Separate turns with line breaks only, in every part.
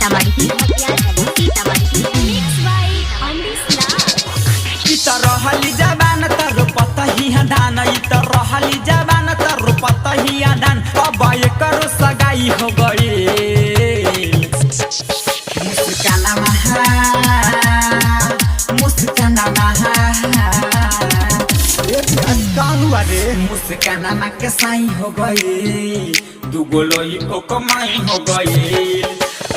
Sitamarhi mix by अमृतला
रहली जबान तर पतही धान रहली जबान तर पतही धान अब एकर सगाई हो गई मुस्काना के साई हो गई दुगो लोई को कमाई हो गई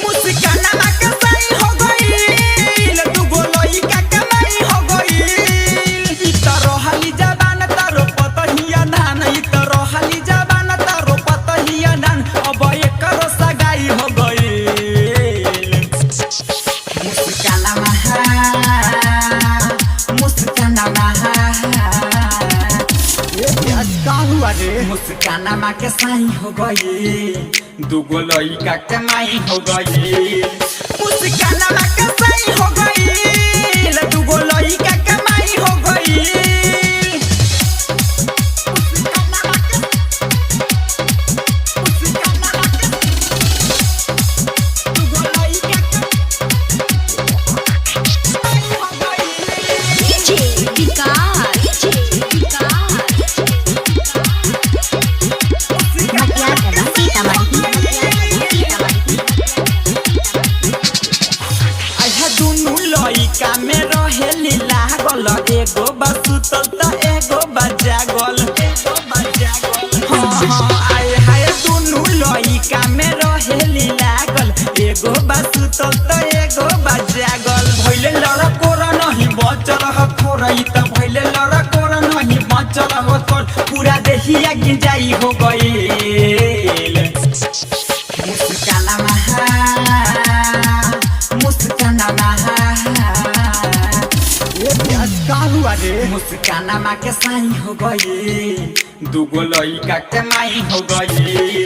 मुस्काना के साई हो गई दुगो लोई का कमाई हो गई रहली जबान तारो पतहिया धान रहली जबान तारो पतहिया धान अब एकर सगाई हो गई मुस्काना माँ के साई हो गई दुगो लइका के माई हो गई मुस्काना माँ के साई हो गई दुगो लइका के माई हो गई लइका में रहेली लागल एगो बसुतल त एगो बजागल आए हाय दुनु लइका में रहेली लागल एगो बसुतल त एगो बजागल भइले लड़कोर नहीं बचल ह थोरई त भइले लड़कोर नहीं बचल ह थोर पूरा देहिया गिंजाई हो गइल मुस्काना माँ के साई हो गई दुगो लइका के माई हो गई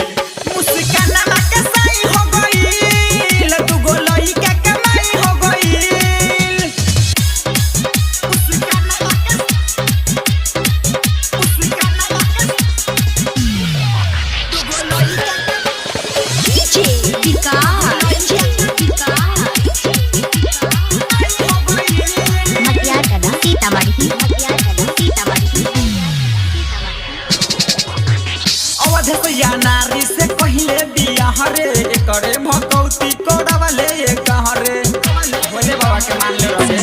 मुस्काना माँ के साई हो गई दुगो लइका के माई हो गई नारी से पहले बियाह रे करे भगवती कोड़वले कहरे भोले बाबा के मान ले रहे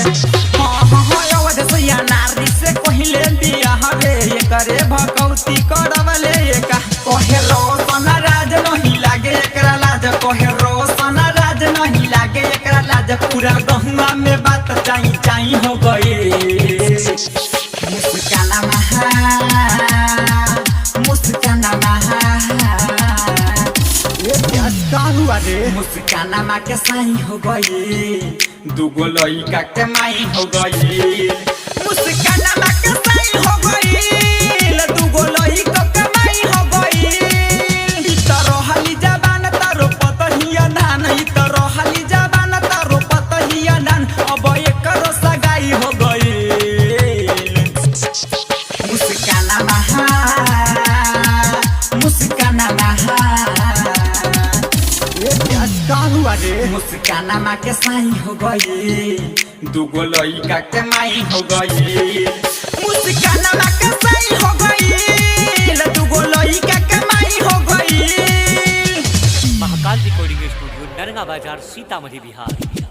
हां अवध से नारी से पहले बियाह रे करे भगवती कोड़वले कहे रोशन राज नहीं लागे एकरा लाज कहे रोशन राज नहीं लागे एकरा लाज पूरा गहुआ में बात चाई हो गई मुस्काना माँ के साई हो गई दुगो लइका के माई हो गई मुस्काना माँ के साई हो गई दुगो लइका के माई हो गई रहली जबान तारो पतहिया धान रहली जबान तारो पतहिया धान अब एकर सगाई हो गई मुस्काना मुस्काना माँ के साई हो गई दुगो लइका के माई हो गई मुस्काना माँ के साई हो गई दुगो लइका के माई हो गई
महाकाल रिकॉर्डिंग स्टूडियो नरगा बाजार सीतामढ़ी बिहार।